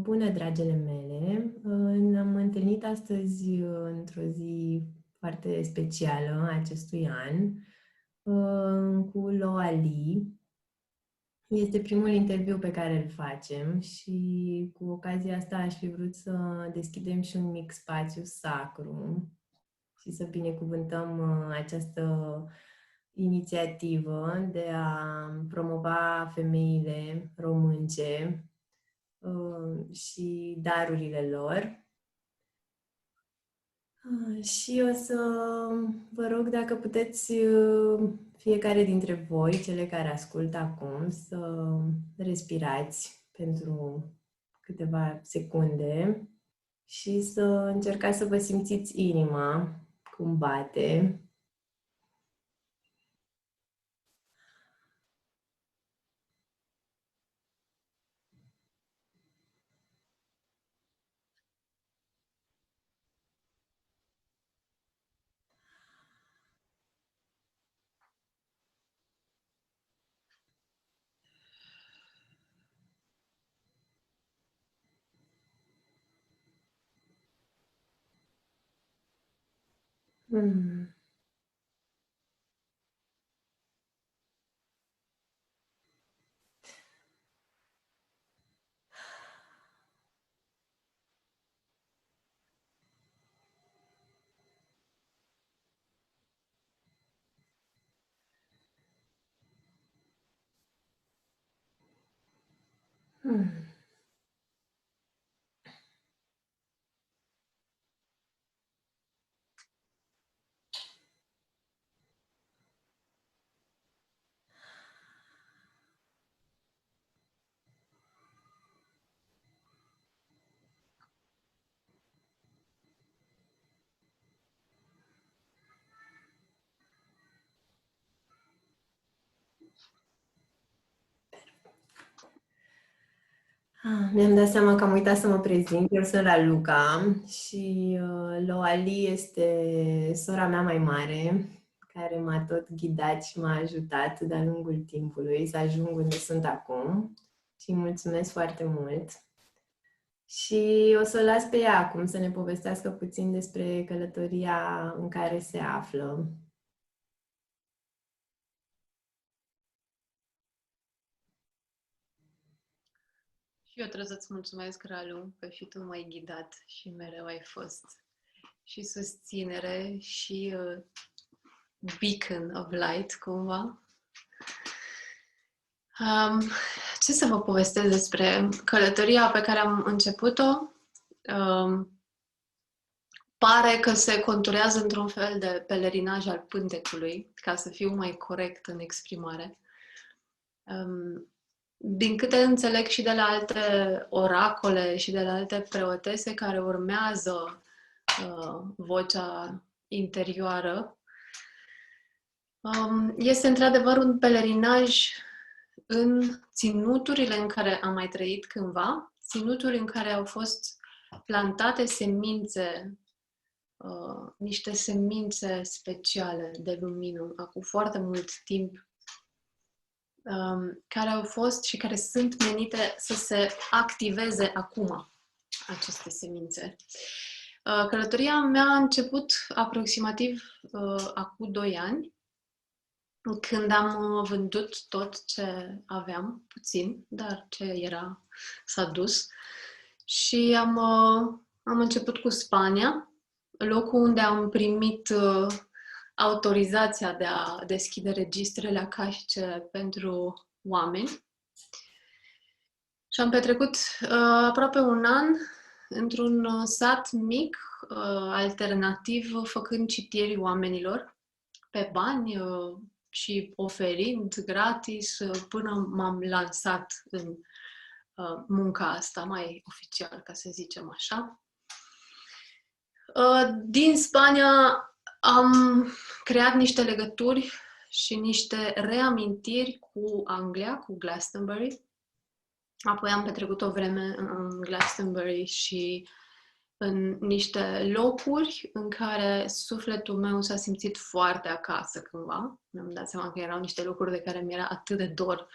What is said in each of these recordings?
Bună, dragele mele! Ne-am întâlnit astăzi într-o zi foarte specială a acestui an cu Loa Lee. Este primul interviu pe care îl facem și cu ocazia asta aș fi vrut să deschidem și un mic spațiu sacru și să binecuvântăm această inițiativă de a promova femeile românce și darurile lor. Și o să vă rog dacă puteți fiecare dintre voi, cele care ascultă acum, să respirați pentru câteva secunde și să încercați să vă simțiți inima cum bate. Mm. Mm. Mi-am dat seama că am uitat să mă prezint. Eu sunt Raluca și Loa Lee este sora mea mai mare, care m-a tot ghidat și m-a ajutat de-a lungul timpului să ajung unde sunt acum. Și îi mulțumesc foarte mult. Și o să o las pe ea acum să ne povestească puțin despre călătoria în care se află. Și eu trebuie să-ți mulțumesc, Ralu, că și tu m-ai ghidat și mereu ai fost și susținere și beacon of light, cumva. Ce să vă povestesc despre călătoria pe care am început-o? Pare că se conturează într-un fel de pelerinaj al pântecului, ca să fiu mai corect în exprimare. Din câte înțeleg și de la alte oracole și de la alte preotese care urmează vocea interioară, este într-adevăr un pelerinaj în ținuturile în care am mai trăit cândva, ținuturi în care au fost plantate semințe, niște semințe speciale de lumină, acum foarte mult timp, care au fost și care sunt menite să se activeze acum, aceste semințe. Călătoria mea a început aproximativ acum 2 ani, când am vândut tot ce aveam, puțin, dar ce era s-a dus. Și am început cu Spania, locul unde am primit autorizația de a deschide registrele akashice pentru oameni. Și am petrecut aproape 1 an într-un sat mic, alternativ, făcând citiri oamenilor pe bani și oferind gratis până m-am lansat în munca asta mai oficial, ca să zicem așa. Din Spania am creat niște legături și niște reamintiri cu Anglia, cu Glastonbury. Apoi am petrecut o vreme în Glastonbury și în niște locuri în care sufletul meu s-a simțit foarte acasă cândva. Mi-am dat seama că erau niște locuri de care mi-era atât de dor.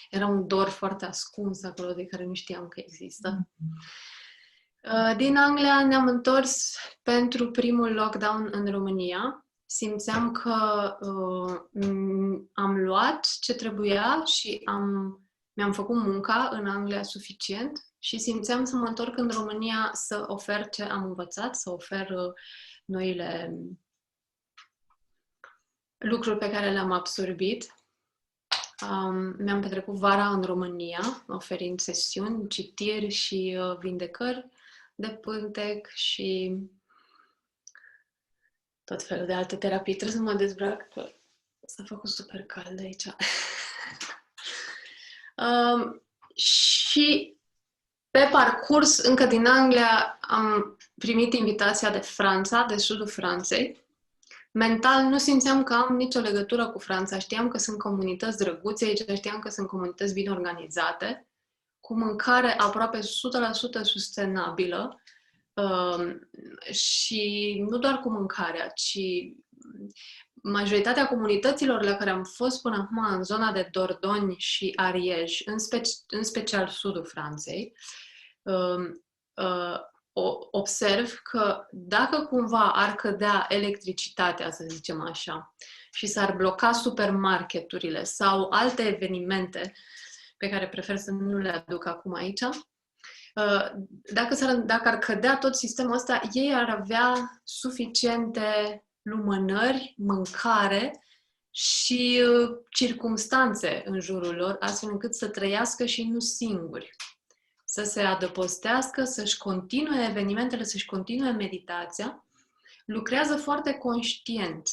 era un dor foarte ascuns acolo de care nu știam că există. Din Anglia ne-am întors pentru primul lockdown în România. Simțeam că am luat ce trebuia și mi-am făcut munca în Anglia suficient și simțeam să mă întorc în România să ofer ce am învățat, să ofer noile lucruri pe care le-am absorbit. Mi-am petrecut vara în România, oferind sesiuni, citiri și vindecări de pântec și tot felul de alte terapii. Trebuie să mă dezbrac, că s-a făcut super cald aici. Și pe parcurs, încă din Anglia, am primit invitația de Franța, de sudul Franței. Mental nu simțeam că am nicio legătură cu Franța. Știam că sunt comunități drăguțe aici, știam că sunt comunități bine organizate, cu mâncare aproape 100% sustenabilă și nu doar cu mâncarea, ci majoritatea comunităților la care am fost până acum în zona de Dordogne și Ariège, în special sudul Franței, observ că dacă cumva ar cădea electricitatea, să zicem așa, și s-ar bloca supermarketurile sau alte evenimente pe care prefer să nu le aduc acum aici, dacă ar cădea tot sistemul ăsta, ei ar avea suficiente lumânări, mâncare și circumstanțe în jurul lor, astfel încât să trăiască și nu singuri. Să se adăpostească, să-și continue evenimentele, să-și continue meditația. Lucrează foarte conștient.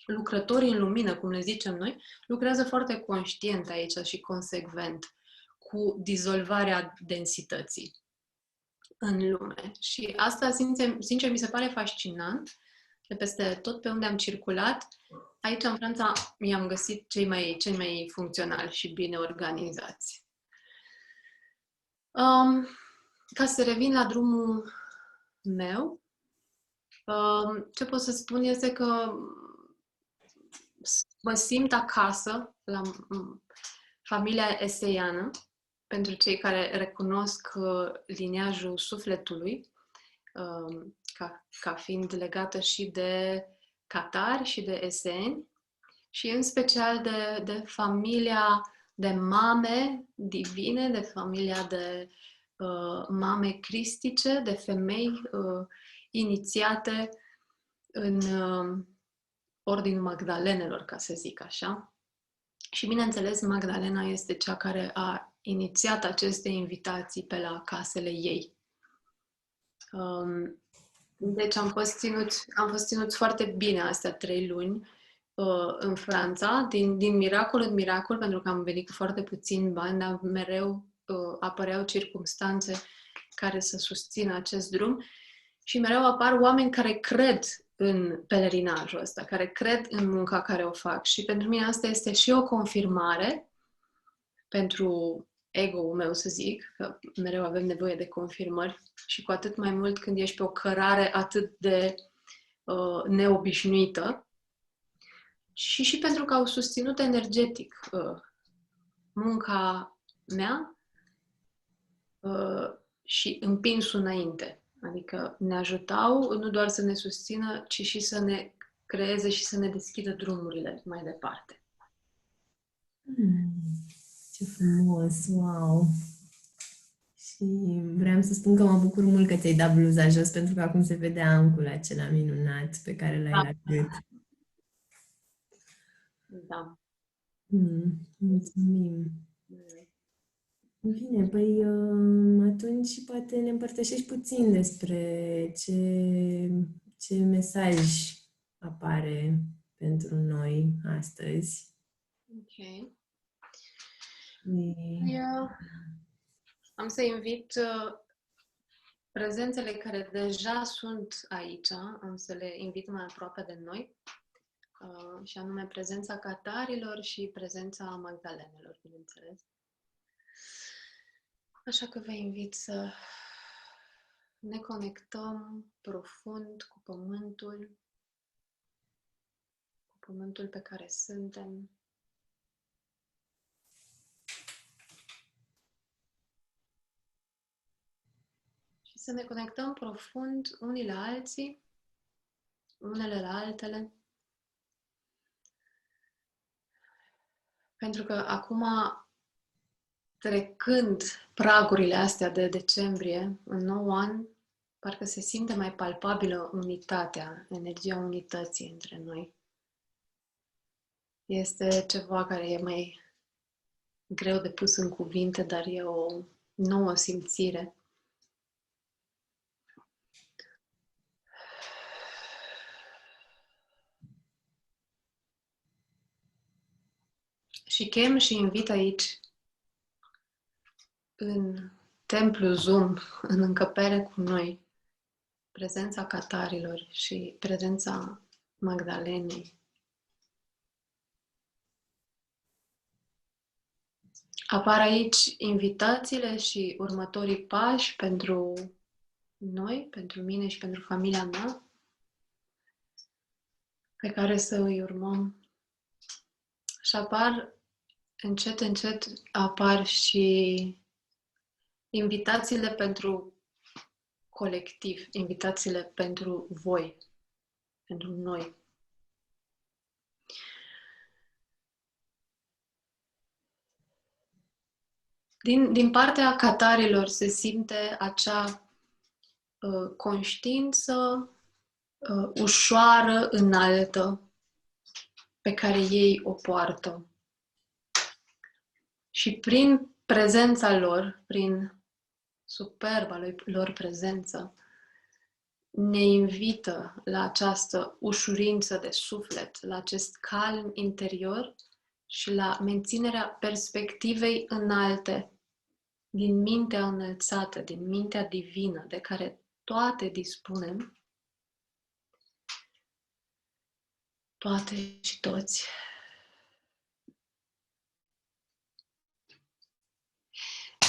Lucrătorii în lumină, cum le zicem noi, lucrează foarte conștient aici și consecvent cu dizolvarea densității în lume. Și asta, sincer, mi se pare fascinant. De peste tot pe unde am circulat, aici în Franța mi-am găsit cei mai funcționali și bine organizați. Ca să revin la drumul meu, ce pot să spun este că mă simt acasă la familia eseiană, pentru cei care recunosc liniajul sufletului, ca fiind legată și de catari și de eseni, și în special de familia de mame divine, de familia de mame cristice, de femei inițiate în ordinul Magdalenelor, ca să zic așa. Și bineînțeles, Magdalena este cea care a inițiat aceste invitații pe la casele ei. Deci am fost ținut foarte bine astea 3 luni în Franța, din miracol în miracol, pentru că am venit cu foarte puțini bani, dar mereu apăreau circumstanțe care să susțină acest drum și mereu apar oameni care cred în pelerinajul ăsta, care cred în munca care o fac. Și pentru mine asta este și o confirmare pentru ego-ul meu, să zic, că mereu avem nevoie de confirmări și cu atât mai mult când ești pe o cărare atât de neobișnuită. Și pentru că au susținut energetic munca mea și împinsul înainte. Adică ne ajutau nu doar să ne susțină, ci și să ne creeze și să ne deschidă drumurile mai departe. Ce frumos! Wow! Și vreau să spun că mă bucur mult că ți-ai dat bluza jos, pentru că acum se vede ancul acela minunat pe care l-ai la gât. Da. Mulțumim! Bine, păi atunci poate ne împărtășești puțin despre ce mesaj apare pentru noi astăzi. Ok. Am să invit prezențele care deja sunt aici, am să le invit mai aproape de noi, și anume prezența catarilor și prezența magdalenelor, bineînțeles. Așa că vă invit să ne conectăm profund cu pământul pe care suntem. să ne conectăm profund unii la alții, unele la altele. Pentru că acum, trecând pragurile astea de decembrie, în nou an, parcă se simte mai palpabilă unitatea, energia unității între noi. Este ceva care e mai greu de pus în cuvinte, dar e o nouă simțire. Și chem și invit aici, în templu Zoom, în încăpere cu noi, prezența catarilor și prezența Magdalenei. Apar aici invitațiile și următorii pași pentru noi, pentru mine și pentru familia mea, pe care să îi urmăm. Și încet, încet, apar și invitațiile pentru colectiv, invitațiile pentru voi, pentru noi. Din partea catarilor se simte acea conștiință ușoară, înaltă, pe care ei o poartă. Și prin prezența lor, prin superba lor prezență, ne invită la această ușurință de suflet, la acest calm interior și la menținerea perspectivei înalte, din mintea înălțată, din mintea divină, de care toate dispunem, toate și toți.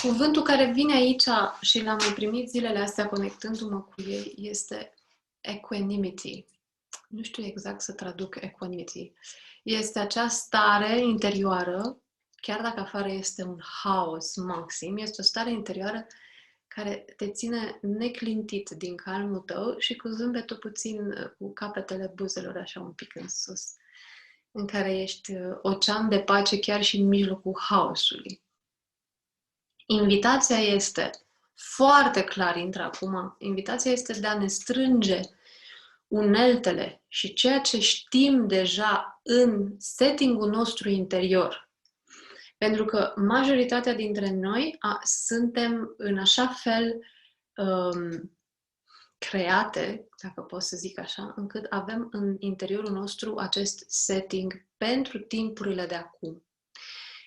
Cuvântul care vine aici și l-am mai primit zilele astea conectându-mă cu ei este equanimity. Nu știu exact să traduc equanimity. Este acea stare interioară, chiar dacă afară este un haos maxim, este o stare interioară care te ține neclintit din calmul tău și cu zâmbetul puțin, cu capetele buzelor așa un pic în sus, în care ești ocean de pace chiar și în mijlocul haosului. Invitația este, foarte clar intră acum, invitația este de a ne strânge uneltele și ceea ce știm deja în setting-ul nostru interior. Pentru că majoritatea dintre noi suntem în așa fel create, dacă pot să zic așa, încât avem în interiorul nostru acest setting pentru timpurile de acum.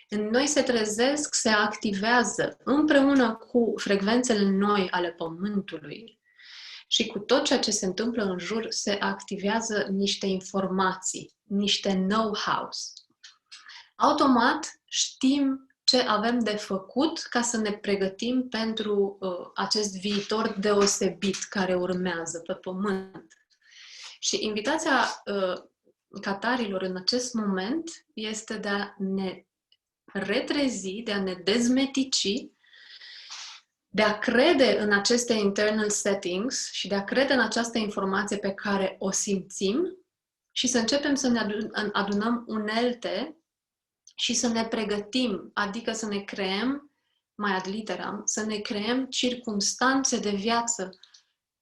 În noi se trezesc, se activează împreună cu frecvențele noi ale Pământului și cu tot ceea ce se întâmplă în jur, se activează niște informații, niște know-hows. Automat știm ce avem de făcut ca să ne pregătim pentru acest viitor deosebit care urmează pe Pământ. Și invitația catarilor în acest moment este de a ne retrezi, de a ne dezmetici, de a crede în aceste internal settings și de a crede în această informație pe care o simțim și să începem să ne adunăm unelte și să ne pregătim, adică să ne creăm, mai ad literam, să ne creăm circumstanțe de viață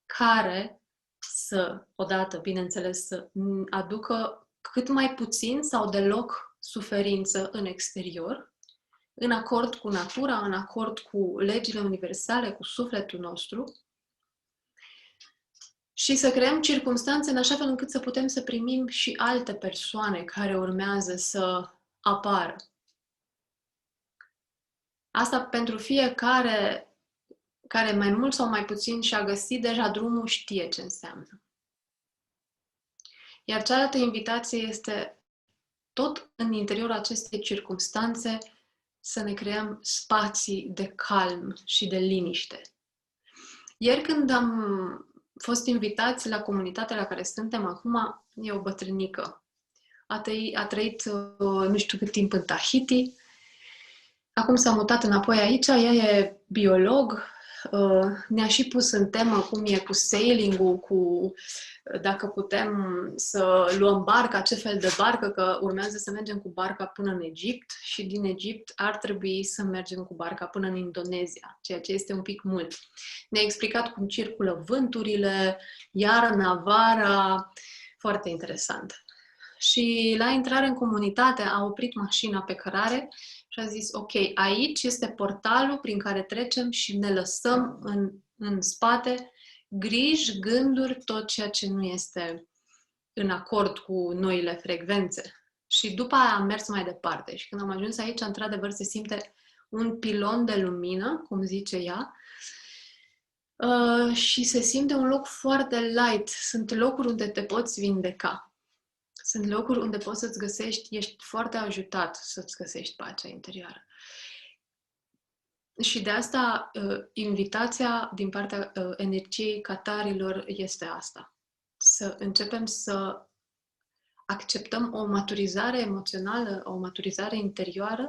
care să, odată, bineînțeles, să aducă cât mai puțin sau deloc suferință în exterior, în acord cu natura, în acord cu legile universale, cu sufletul nostru, și să creăm circumstanțe în așa fel încât să putem să primim și alte persoane care urmează să apară. Asta pentru fiecare care mai mult sau mai puțin și-a găsit deja drumul, știe ce înseamnă. Iar cealaltă invitație este tot în interiorul acestei circumstanțe să ne creăm spații de calm și de liniște. Ieri când am fost invitați la comunitatea la care suntem acum, e o bătrânică. A trăit nu știu cât timp în Tahiti, acum s-a mutat înapoi aici, ea e biolog, ne-a și pus în temă cum e cu sailing-ul, cu dacă putem să luăm barca, ce fel de barcă, că urmează să mergem cu barca până în Egipt și din Egipt ar trebui să mergem cu barca până în Indonezia, ceea ce este un pic mult. Ne-a explicat cum circulă vânturile, iarna, vara, foarte interesant. Și la intrare în comunitate a oprit mașina pe cărare și a zis, ok, aici este portalul prin care trecem și ne lăsăm în spate griji, gânduri, tot ceea ce nu este în acord cu noile frecvențe. Și după aia am mers mai departe. Și când am ajuns aici, într-adevăr, se simte un pilon de lumină, cum zice ea, și se simte un loc foarte light. Sunt locuri unde te poți vindeca. Sunt locuri unde poți să-ți găsești, ești foarte ajutat să-ți găsești pacea interioară. Și de asta invitația din partea energiei catarilor este asta. Să începem să acceptăm o maturizare emoțională, o maturizare interioară,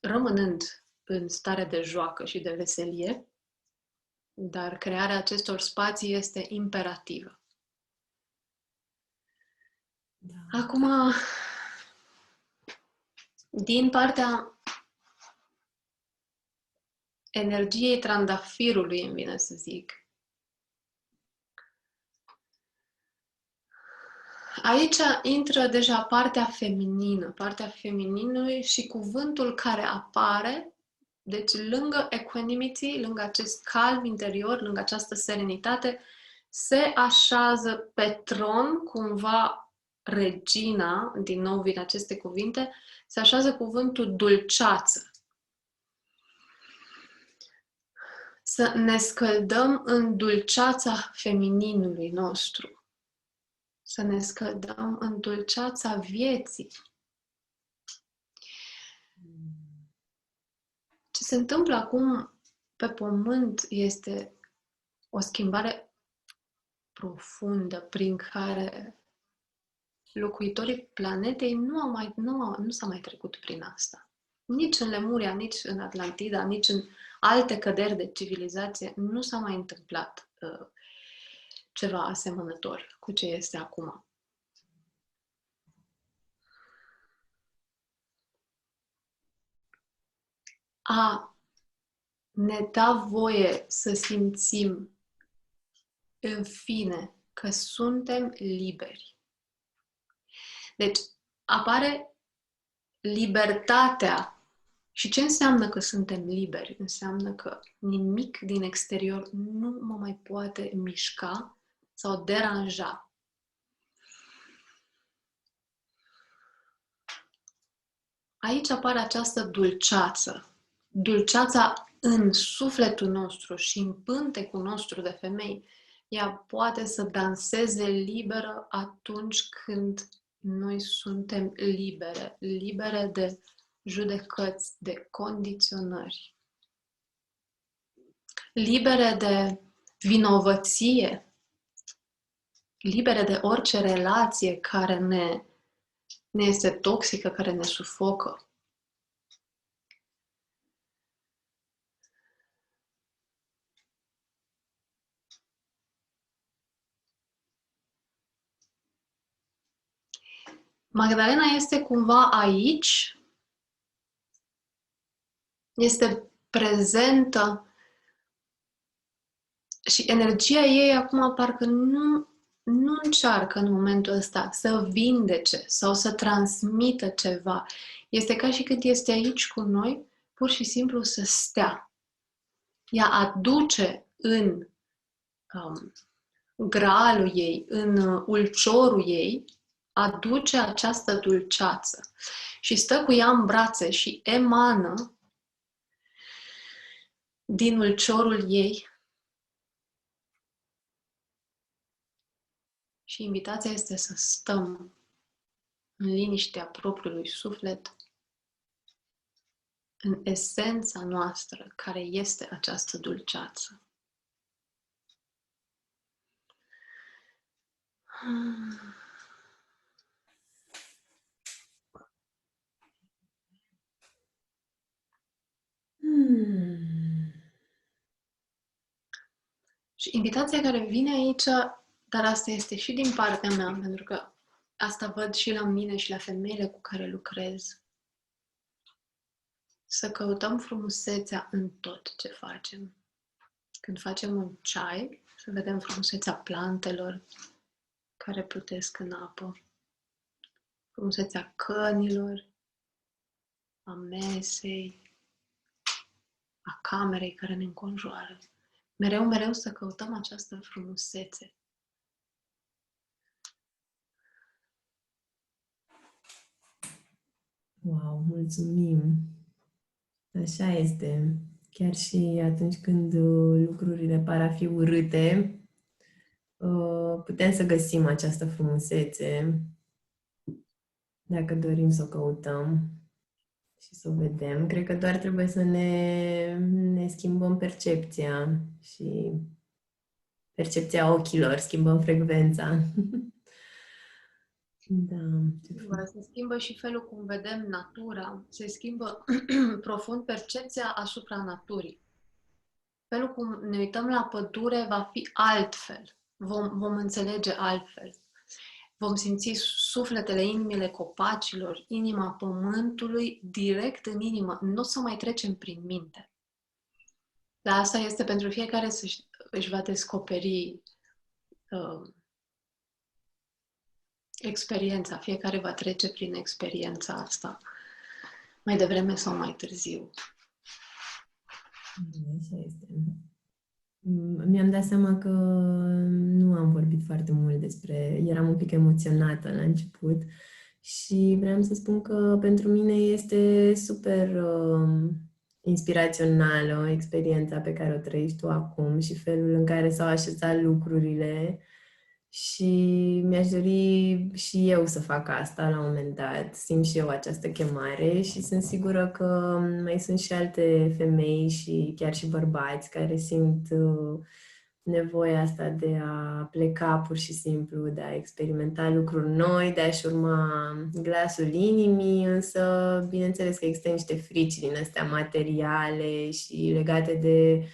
rămânând în stare de joacă și de veselie, dar crearea acestor spații este imperativă. Da. Acum, din partea energiei trandafirului, îmi vine să zic. Aici intră deja partea feminină, partea femininului și cuvântul care apare, deci lângă equanimity, lângă acest calm interior, lângă această serenitate, se așează pe tron, cumva regina, din nou vin aceste cuvinte, se așează cuvântul dulceață. Să ne scăldăm în dulceața femininului nostru. Să ne scăldăm în dulceața vieții. Ce se întâmplă acum pe pământ este o schimbare profundă prin care locuitorii planetei nu s-a mai trecut prin asta. Nici în Lemuria, nici în Atlantida, nici în alte căderi de civilizație nu s-a mai întâmplat ceva asemănător cu ce este acum. A ne da voie să simțim în fine că suntem liberi. Deci apare libertatea. Și ce înseamnă că suntem liberi? Înseamnă că nimic din exterior nu mă mai poate mișca sau deranja. Aici apare această dulceață. Dulceața în sufletul nostru și în pântecul nostru de femei. Ea poate să danseze liberă atunci când noi suntem libere. Libere de judecăți, de condiționări. Libere de vinovăție. Libere de orice relație care ne este toxică, care ne sufocă. Magdalena este cumva aici, este prezentă și energia ei acum parcă nu încearcă în momentul ăsta să vindece sau să transmită ceva. Este ca și când este aici cu noi, pur și simplu să stea. Ea aduce în gralul ei, în ulciorul ei, aduce această dulceață și stă cu ea în brațe și emană din ulciorul ei. Și invitația este să stăm în liniștea propriului suflet, în esența noastră, care este această dulceață. Și invitația care vine aici, dar asta este și din partea mea, pentru că asta văd și la mine și la femeile cu care lucrez. Să căutăm frumusețea în tot ce facem. Când facem un ceai, să vedem frumusețea plantelor care plutesc în apă, frumusețea cărnilor, a mesei, a camerei care ne înconjoară. Mereu să căutăm această frumusețe. Wow, mulțumim! Așa este. Chiar și atunci când lucrurile par a fi urâte, putem să găsim această frumusețe dacă dorim să o căutăm și să o vedem. Cred că doar trebuie să ne schimbăm percepția și percepția ochilor, schimbăm frecvența. Da. Se schimbă și felul cum vedem natura, se schimbă profund percepția asupra naturii. Felul cum ne uităm la pădure va fi altfel. Vom înțelege altfel. Vom simți sufletele, inimile copacilor, inima pământului direct în inimă. Nu o să mai trecem prin minte. Dar asta este pentru fiecare își va descoperi experiența. Fiecare va trece prin experiența asta mai devreme sau mai târziu. Așa este. Mi-am dat seama că nu am vorbit foarte mult despre... Eram un pic emoționată la început și vreau să spun că pentru mine este super inspirațională experiența pe care o trăiești tu acum și felul în care s-au așezat lucrurile și mi-aș dori și eu să fac asta la un moment dat. Simt și eu această chemare și sunt sigură că mai sunt și alte femei și chiar și bărbați care simt nevoia asta de a pleca pur și simplu, de a experimenta lucruri noi, de a-și urma glasul inimii, însă bineînțeles că există niște frici din astea materiale și legate de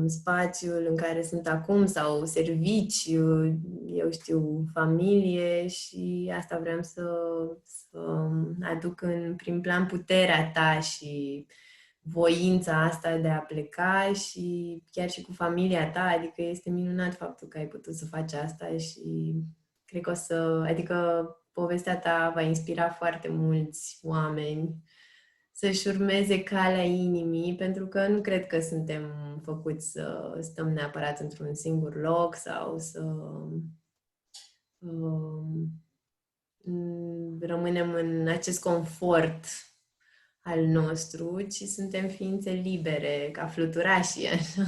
spațiul în care sunt acum sau servici, eu știu, familie și asta vreau să aduc prin plan puterea ta și voința asta de a pleca și chiar și cu familia ta, adică este minunat faptul că ai putut să faci asta și cred că adică povestea ta va inspira foarte mulți oameni să-și urmeze calea inimii, pentru că nu cred că suntem făcuți să stăm neapărat într-un singur loc sau să rămânem în acest confort al nostru, ci suntem ființe libere, ca fluturașii, așa.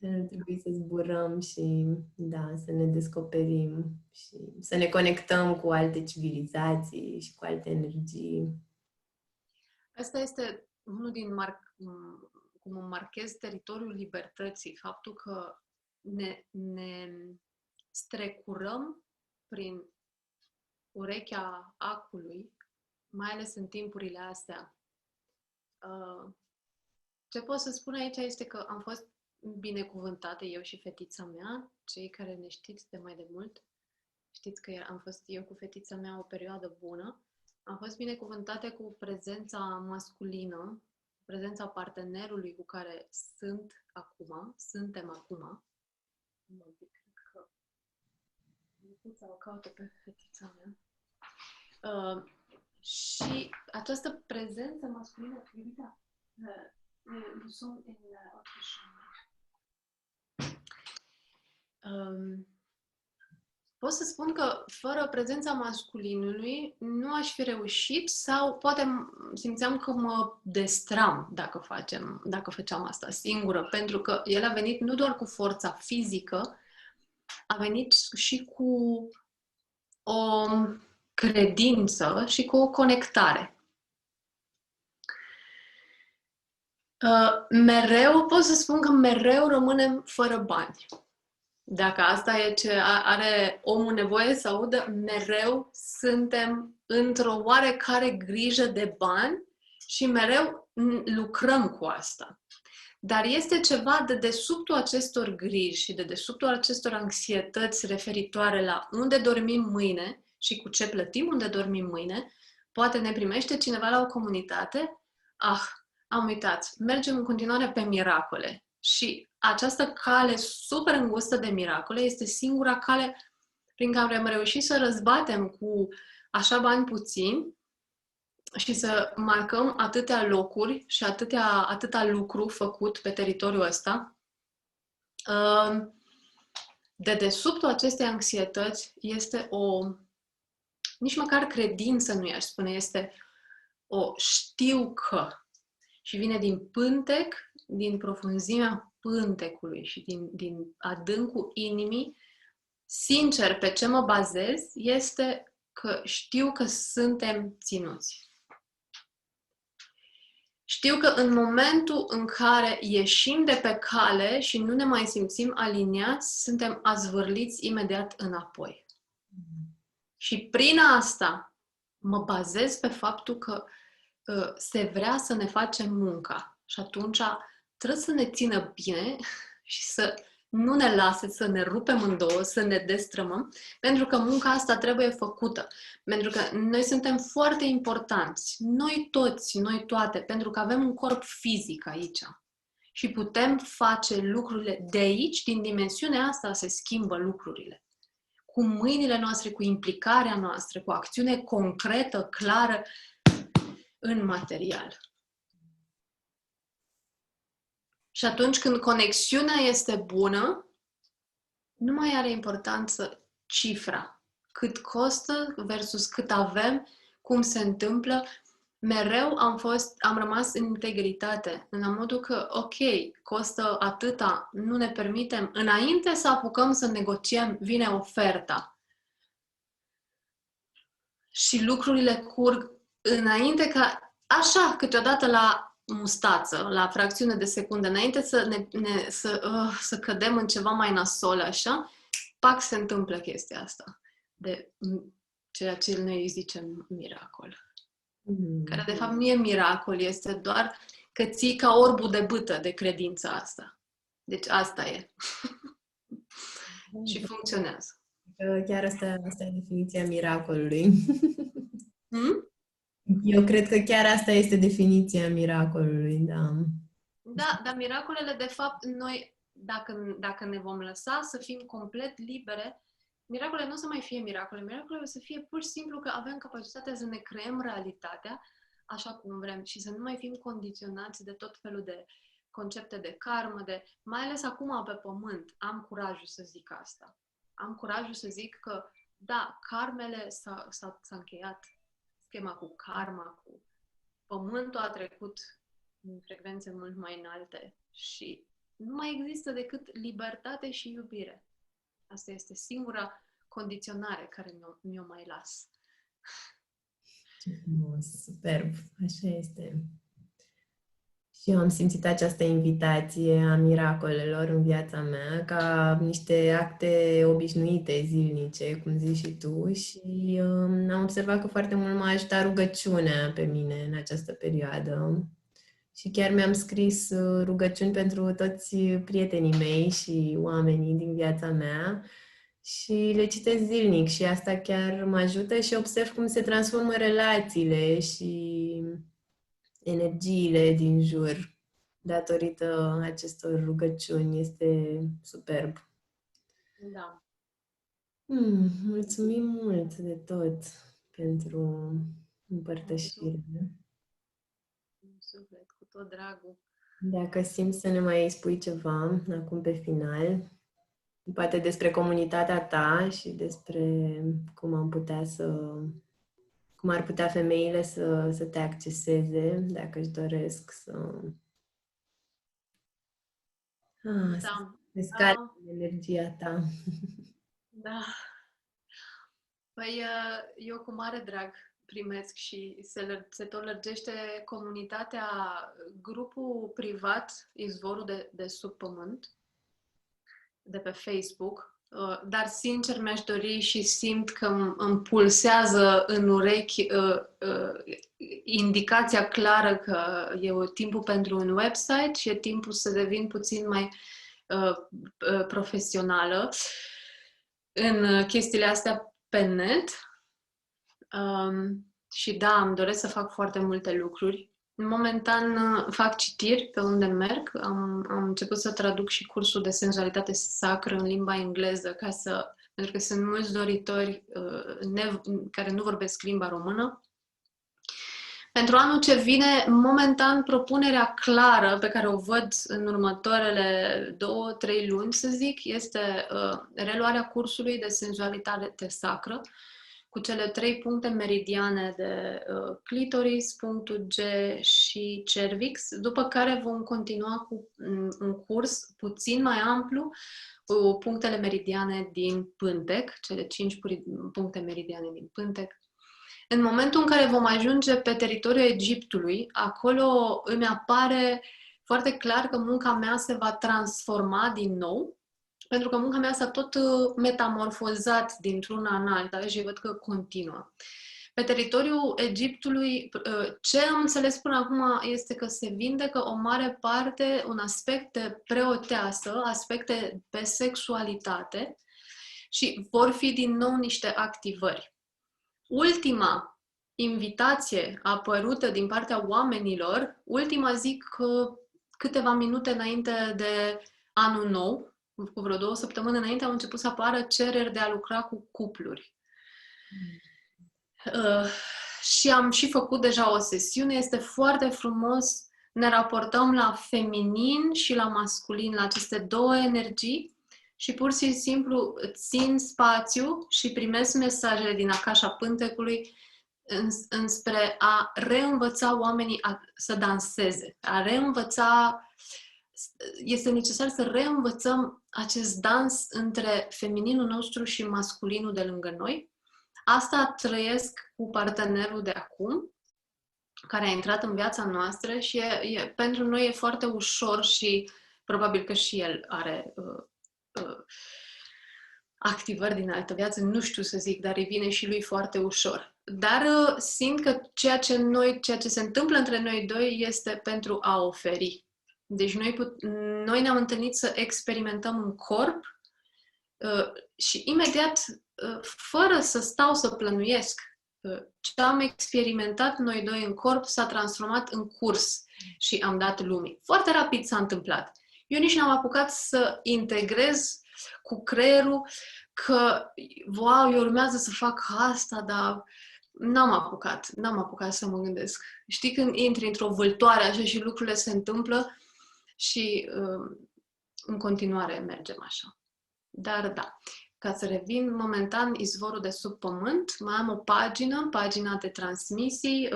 Ar trebui să zburăm și, da, să ne descoperim și să ne conectăm cu alte civilizații și cu alte energii. Asta este unul din cum marchez teritoriul libertății, faptul că ne strecurăm prin urechea acului, mai ales în timpurile astea. Ce pot să spun aici este că am fost binecuvântate, eu și fetița mea, cei care ne știți de mai de mult, știți că am fost eu cu fetița mea o perioadă bună. Am fost binecuvântate cu prezența masculină, prezența partenerului cu care suntem acum. O caută pe fetița mea. Și această prezență masculină, pot să spun că fără prezența masculinului nu aș fi reușit sau poate simțeam că mă destram dacă făceam asta singură, pentru că el a venit nu doar cu forța fizică, a venit și cu o credință și cu o conectare. Pot să spun că mereu rămânem fără bani. Dacă asta e ce are omul nevoie să audă, mereu suntem într-o oarecare grijă de bani și mereu lucrăm cu asta. dar este ceva de dedesubtul acestor griji și de dedesubtul acestor anxietăți referitoare la unde dormim mâine și cu ce plătim unde dormim mâine. Poate ne primește cineva la o comunitate, am uitat, mergem în continuare pe miracole. Și această cale super îngustă de miracole este singura cale prin care am reușit să răzbatem cu așa bani puțini și să marcăm atâtea locuri și atâta lucru făcut pe teritoriul ăsta. De dedesubtul acestei anxietăți este nici măcar credință nu i-aș spune, este o știu că. Și vine din pântec, din profunzimea pântecului și din adâncul inimii. Sincer, pe ce mă bazez este că știu că suntem ținuți. Știu că în momentul în care ieșim de pe cale și nu ne mai simțim aliniați, suntem azvârliți imediat înapoi. Și prin asta mă bazez pe faptul că se vrea să ne facem munca. Și atunci trebuie să ne țină bine și să nu ne lase să ne rupem în două, să ne destrămăm, pentru că munca asta trebuie făcută. Pentru că noi suntem foarte importanți, noi toți, noi toate, pentru că avem un corp fizic aici. Și putem face lucrurile de aici, din dimensiunea asta se schimbă lucrurile. Cu mâinile noastre, cu implicarea noastră, cu acțiune concretă, clară, în material. Și atunci când conexiunea este bună, nu mai are importanță cifra. Cât costă versus cât avem, cum se întâmplă. Mereu am rămas în integritate, în modul că, ok, costă atâta, nu ne permitem. Înainte să apucăm să negociem, vine oferta. Și lucrurile curg înainte ca, așa, câteodată la mustață, la fracțiune de secundă, înainte să cădem în ceva mai nasol, așa, pac, se întâmplă chestia asta. De ceea ce noi îi zicem miracol. Care de fapt nu e miracol, este doar că ții ca orbul de bâtă de credința asta. Deci asta e. Și funcționează. Chiar asta e definiția miracolului. Eu cred că chiar asta este definiția miracolului, da. Da, dar miracolele, de fapt, noi, dacă ne vom lăsa să fim complet libere, miracolele nu o să mai fie miracole. Miracolele o să fie pur și simplu că avem capacitatea să ne creăm realitatea așa cum vrem și să nu mai fim condiționați de tot felul de concepte de karmă, mai ales acum pe pământ. Am curajul să zic asta. Am curajul să zic că, da, karmele s-a încheiat. Schema cu karma, cu pământul a trecut în frecvențe mult mai înalte și nu mai există decât libertate și iubire. Asta este singura condiționare care mi-o mai las. Ce frumos, superb, așa este. Și eu am simțit această invitație a miracolelor în viața mea ca niște acte obișnuite, zilnice, cum zici și tu, și am observat că foarte mult m-a ajutat rugăciunea pe mine în această perioadă. Și chiar mi-am scris rugăciuni pentru toți prietenii mei și oamenii din viața mea și le citesc zilnic și asta chiar mă ajută și observ cum se transformă relațiile și energiile din jur datorită acestor rugăciuni. Este superb. Da. Mulțumim mult de tot pentru împărtășire. Suflet, cu tot dragul. Dacă simți să ne mai spui ceva acum pe final, poate despre comunitatea ta și despre cum ar putea femeile să te acceseze, dacă își doresc să descarce energia ta. Da. Păi eu cu mare drag primesc și se tot lărgește comunitatea, grupul privat Izvorul de sub pământ, de pe Facebook. dar sincer mi-aș dori și simt că îmi pulsează în urechi indicația clară că e timpul pentru un website și e timpul să devin puțin mai profesională în chestiile astea pe net. Și da, îmi doresc să fac foarte multe lucruri. Momentan fac citiri pe unde merg. Am început să traduc și cursul de senzualitate sacră în limba engleză, pentru că sunt mulți doritori care nu vorbesc limba română. Pentru anul ce vine, momentan, propunerea clară pe care o văd în următoarele 2-3 luni, să zic, este reluarea cursului de senzualitate sacră, cu cele 3 puncte meridiane de clitoris, punctul G și cervix, după care vom continua cu un curs puțin mai amplu cu punctele meridiane din pântec, cele 5 puncte meridiane din pântec. În momentul în care vom ajunge pe teritoriul Egiptului, acolo îmi apare foarte clar că munca mea se va transforma din nou, pentru că munca mea s-a tot metamorfozat dintr-una în alta și văd că continuă. Pe teritoriul Egiptului, ce am înțeles până acum este că se vindecă o mare parte, un aspect de preoteasă, aspecte pe sexualitate și vor fi din nou niște activări. Ultima invitație apărută din partea oamenilor, ultima zic câteva minute înainte de anul nou, cu vreo 2 săptămâni înainte, au început să apară cereri de a lucra cu cupluri. Și am și făcut deja o sesiune, este foarte frumos, ne raportăm la feminin și la masculin, la aceste 2 energii și pur și simplu țin spațiu și primesc mesajele din Akasha Pântecului înspre a reînvăța oamenii să danseze, a reînvăța. Este necesar să reînvățăm acest dans între femininul nostru și masculinul de lângă noi. Asta trăiesc cu partenerul de acum, care a intrat în viața noastră și pentru noi e foarte ușor și probabil că și el are activări din altă viață, nu știu să zic, dar îi vine și lui foarte ușor. Dar simt că ceea ce se întâmplă între noi doi este pentru a oferi. Deci noi ne-am întâlnit să experimentăm în corp și imediat, fără să stau să plănuiesc, ce am experimentat noi doi în corp s-a transformat în curs și am dat lumii. Foarte rapid s-a întâmplat. Eu nici n-am apucat să integrez cu creierul că, wow, eu urmează să fac asta, dar n-am apucat să mă gândesc. Știi când intri într-o vâltoare așa și lucrurile se întâmplă și în continuare mergem așa. Dar da, ca să revin, momentan izvorul de sub pământ, mai am o pagina de transmisii,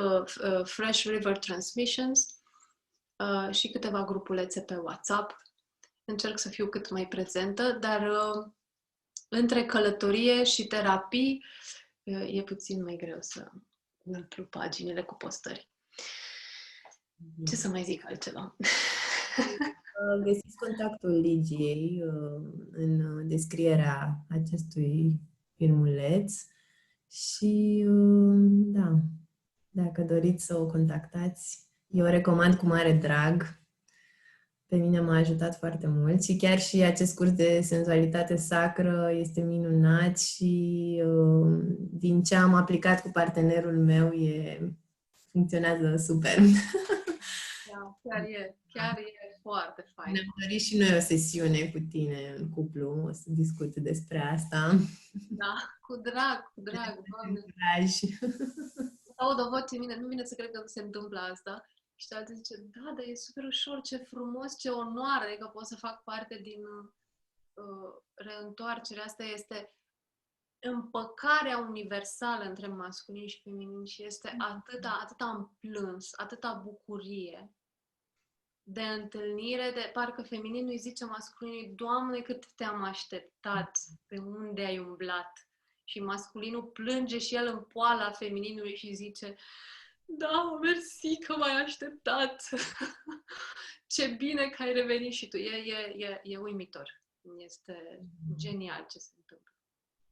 Fresh River Transmissions și câteva grupulețe pe WhatsApp. Încerc să fiu cât mai prezentă, dar între călătorie și terapii e puțin mai greu să umplu paginile cu postări. Ce să mai zic altceva? Găsiți contactul Ligiei în descrierea acestui filmuleț și da, dacă doriți să o contactați, eu o recomand cu mare drag. Pe mine m-a ajutat foarte mult și chiar și acest curs de senzualitate sacră este minunat și din ce am aplicat cu partenerul meu funcționează super. Da, chiar e foarte fain. Ne-am dorit și noi o sesiune cu tine în cuplu, o să discut despre asta. Da, cu drag, Doamne. Aud o voce în mine, nu vine să cred că se întâmplă asta. Și alții zice, da, dar e super ușor, ce frumos, ce onoare că pot să fac parte din reîntoarcerea asta. Este împăcarea universală între masculin și feminin și este atâta am plâns, atâta bucurie de întâlnire, de parcă femininul îi zice masculinului, Doamne, cât te-am așteptat, pe unde ai umblat? Și masculinul plânge și el în poala femininului și zice, da, mersi că m-ai așteptat. Ce bine că ai revenit și tu. E uimitor. Este genial ce se întâmplă.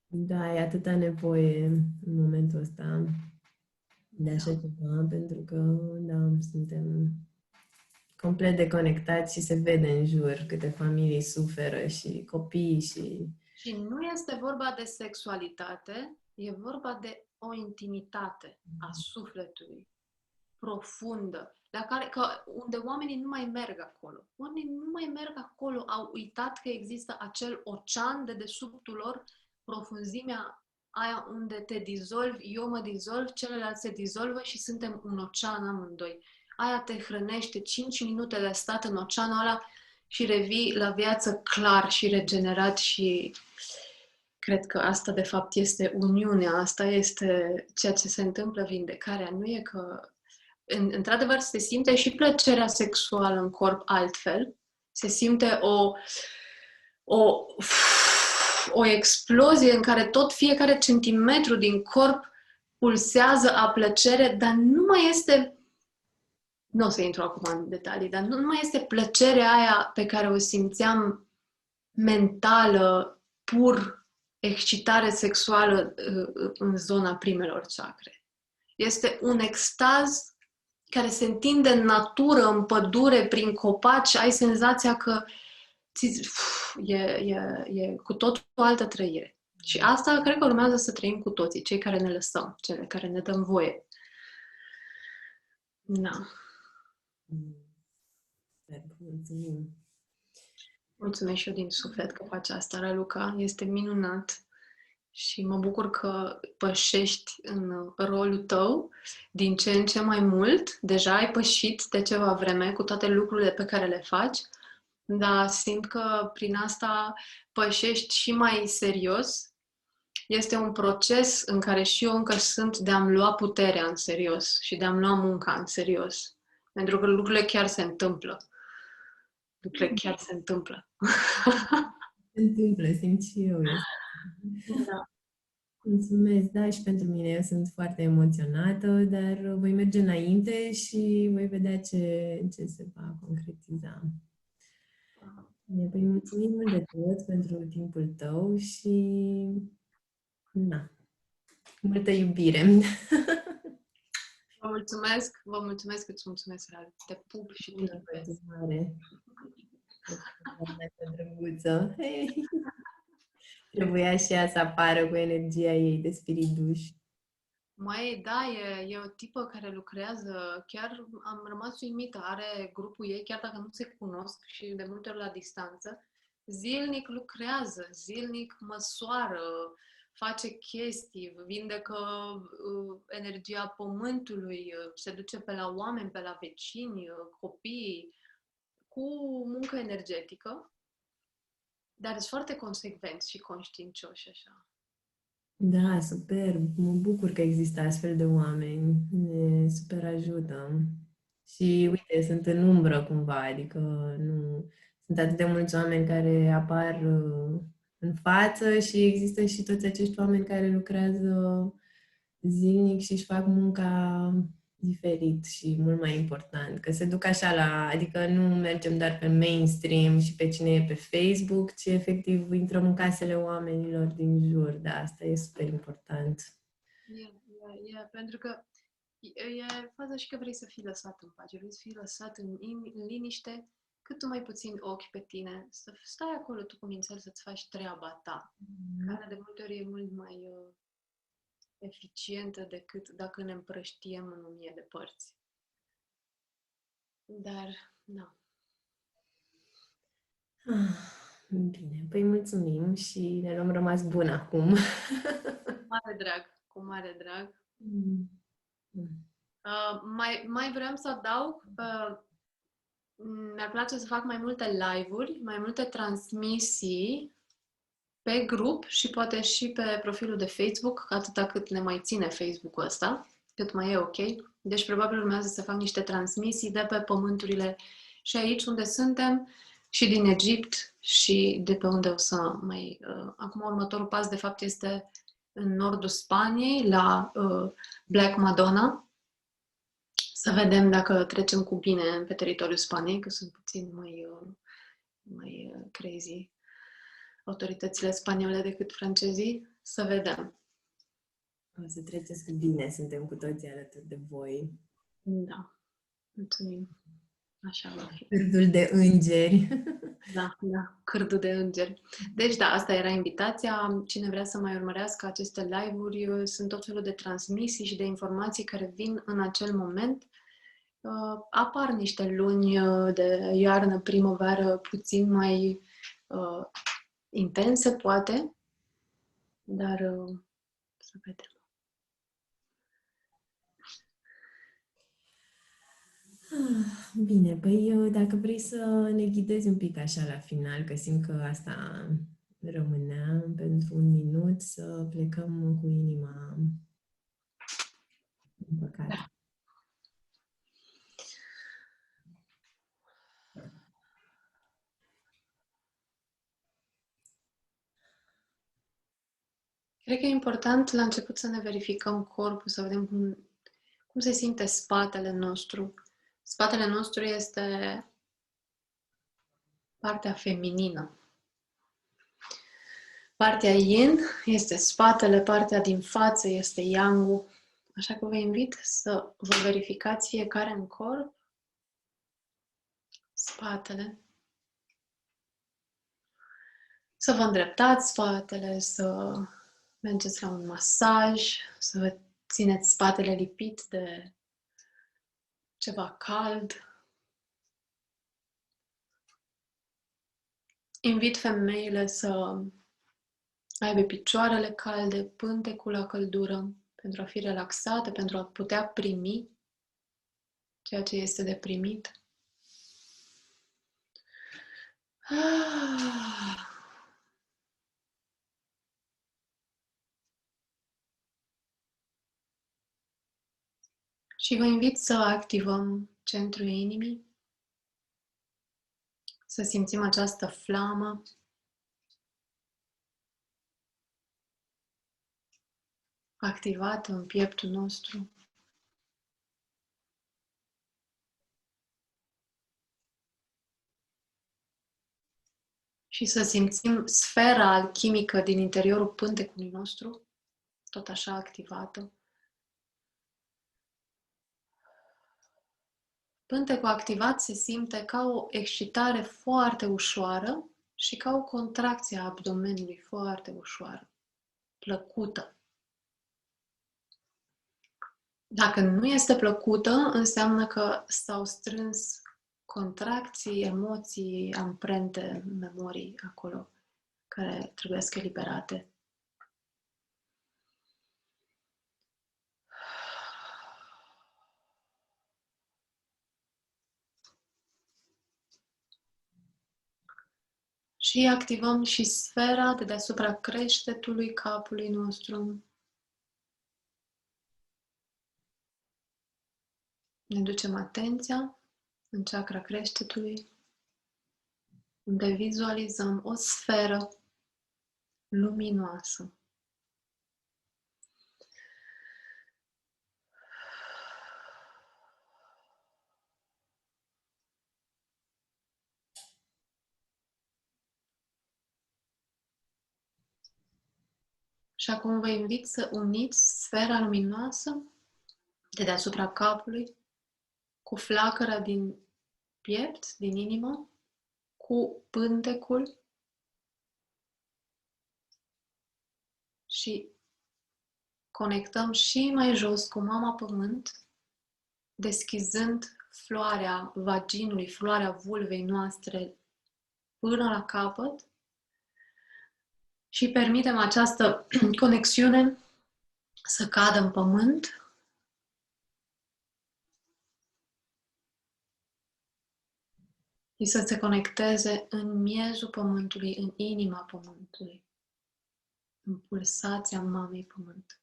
Da, e atâta nevoie în momentul ăsta de așa ceva, pentru că, da, suntem complet deconectați și se vede în jur câte familii suferă și copii și... Și nu este vorba de sexualitate, e vorba de o intimitate a sufletului profundă, unde oamenii nu mai merg acolo. Oamenii nu mai merg acolo, au uitat că există acel ocean de dedesubtul lor, profunzimea aia unde te dizolvi, eu mă dizolv, celălalt se dizolvă și suntem un ocean amândoi. Aia te hrănește, 5 minute de stat în oceanul ăla și revii la viață clar și regenerat și cred că asta de fapt este uniunea, asta este ceea ce se întâmplă, vindecarea. Nu e că într-adevăr se simte și plăcerea sexuală în corp altfel, se simte o explozie în care tot fiecare centimetru din corp pulsează a plăcere, dar nu mai este, nu o să intru acum în detalii, dar nu mai este plăcerea aia pe care o simțeam mentală, pur excitare sexuală în zona primelor chakre. Este un extaz care se întinde în natură, în pădure, prin copaci, ai senzația că e cu totul o altă trăire. Și asta cred că urmează să trăim cu toții, cei care ne lăsăm, cele care ne dăm voie. Da. Mulțumim. Mulțumesc și eu din suflet că faci asta, Raluca. Este minunat. Și mă bucur că pășești în rolul tău din ce în ce mai mult. Deja ai pășit de ceva vreme cu toate lucrurile pe care le faci, dar simt că prin asta pășești și mai serios. Este un proces în care și eu încă sunt de a-mi lua puterea în serios și de a-mi lua munca în serios. Pentru că lucrurile chiar se întâmplă. Lucrurile chiar se întâmplă. Se întâmplă, simt și eu. Da. Mulțumesc, da, și pentru mine. Eu sunt foarte emoționată, dar voi merge înainte și voi vedea ce se va concretiza. Păi mulțumim mult de tot pentru timpul tău și na, multă iubire. Vă mulțumesc, îți mulțumesc, Ralu. Te pup și te iubesc. Drăguță. Hey. Trebuia și ea să apară cu energia ei de spirit duș. Mai, da, e o tipă care lucrează, chiar am rămas uimită, are grupul ei, chiar dacă nu se cunosc și de multe ori la distanță, zilnic lucrează, zilnic măsoară, face chestii, vindecă energia pământului, se duce pe la oameni, pe la vecini, copii, cu muncă energetică, dar sunt foarte consecvenți și conștiincioși așa. Da, super. Mă bucur că există astfel de oameni. Ne super ajută. Și uite, sunt în umbră cumva, adică nu sunt atât de mulți oameni care apar în față și există și toți acești oameni care lucrează zilnic și își fac munca diferit și mult mai important. Că se duc așa adică nu mergem doar pe mainstream și pe cine e pe Facebook, ci efectiv intrăm în casele oamenilor din jur. Da, asta e super important. Pentru că e faza și că vrei să fii lăsat în pace, vrei să fii lăsat în liniște, cât mai puțin ochi pe tine, să stai acolo tu cu mințel să-ți faci treaba ta, care de multe ori e mult mai eficientă decât dacă ne împrăștiem în 1000 de părți. Dar, da. Bine, păi mulțumim și ne luăm rămas bun acum. Cu mare drag. Mai vreau să adaug, mi-ar place să fac mai multe live-uri, mai multe transmisii pe grup și poate și pe profilul de Facebook, atâta cât ne mai ține Facebook-ul ăsta, cât mai e ok. Deci probabil urmează să fac niște transmisii de pe pământurile și aici unde suntem, și din Egipt și de pe unde o să mai... Acum următorul pas de fapt este în nordul Spaniei, la Black Madonna. Să vedem dacă trecem cu bine pe teritoriul Spaniei, că sunt puțin mai crazy. autoritățile spaniole decât francezii. Să vedem. O să treceți cu bine, suntem cu toții alături de voi. Da. Mulțumim. Așa va fi. Cârdul de îngeri. Da, da, cârdul de îngeri. Deci, da, asta era invitația. Cine vrea să mai urmărească aceste live-uri, sunt tot felul de transmisii și de informații care vin în acel moment. Apar niște luni de iarnă, primăvară, puțin mai intense, poate, dar să vedem. Bine, păi dacă vrei să ne ghidezi un pic așa la final, că simt că asta rămânea pentru un minut, să plecăm cu inima împăcată. Da. Cred că e important la început să ne verificăm corpul, să vedem cum se simte spatele nostru. Spatele nostru este partea feminină. Partea yin este spatele, partea din față este yang-ul. Așa că vă invit să vă verificați fiecare în corp. Spatele. Să vă îndreptați spatele, să mergeți la un masaj, să vă țineți spatele lipit de ceva cald. Invit femeile să aibă picioarele calde, pântecul la căldură, pentru a fi relaxate, pentru a putea primi ceea ce este de primit. Și vă invit să activăm centrul inimii, să simțim această flamă activată în pieptul nostru. Și să simțim sfera alchimică din interiorul pântecului nostru, tot așa activată. Pântecul activat se simte ca o excitare foarte ușoară și ca o contracție a abdomenului foarte ușoară, plăcută. Dacă nu este plăcută, înseamnă că s-au strâns contracții, emoții, amprente, memorii acolo, care trebuie să eliberate. Și activăm și sfera de deasupra creștetului capului nostru. Ne ducem atenția în chakra creștetului, unde vizualizăm o sferă luminoasă. Și acum vă invit să uniți sfera luminoasă de deasupra capului cu flacăra din piept, din inimă, cu pântecul și conectăm și mai jos cu Mama Pământ, deschizând floarea vaginului, floarea vulvei noastre până la capăt și permitem această conexiune să cadă în pământ și să se conecteze în miezul pământului, în inima pământului, în pulsația Mamei Pământ.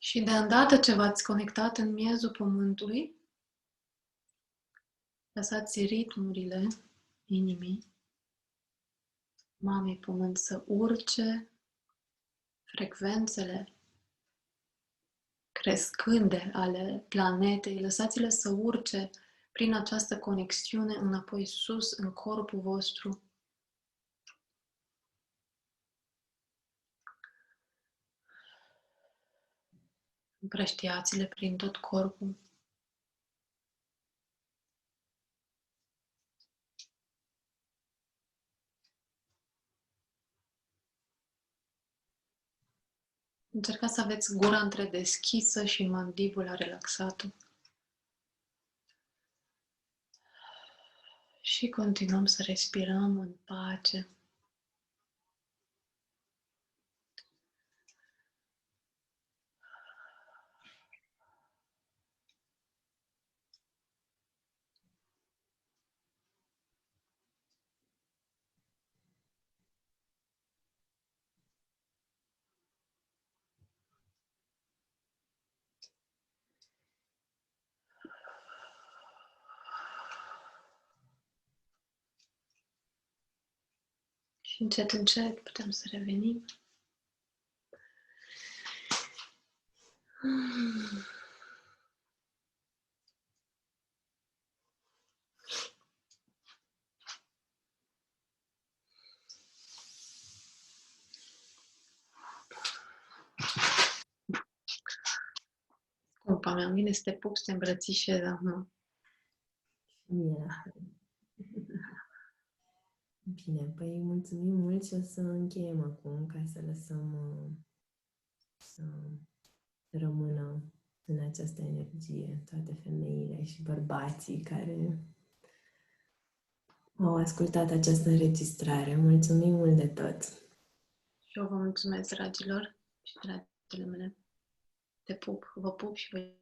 Și de îndată ce v-ați conectat în miezul pământului, lăsați ritmurile inimii, mamei pământ, să urce, frecvențele crescânde ale planetei, lăsați-le să urce prin această conexiune înapoi sus în corpul vostru. Împrăștiați-le prin tot corpul. Încercați să aveți gura întredeschisă și mandibula relaxată. Și continuăm să respirăm în pace. Și încet, încet putem să revenim. Scumpa mea, îmi vine să te pup, să te îmbrățișez acum. Bine, păi mulțumim mult și o să încheiem acum ca să lăsăm să rămână în această energie toate femeile și bărbații care au ascultat această înregistrare. Mulțumim mult de tot! Și eu vă mulțumesc, dragilor și dragile mele. Te pup, vă pup și vă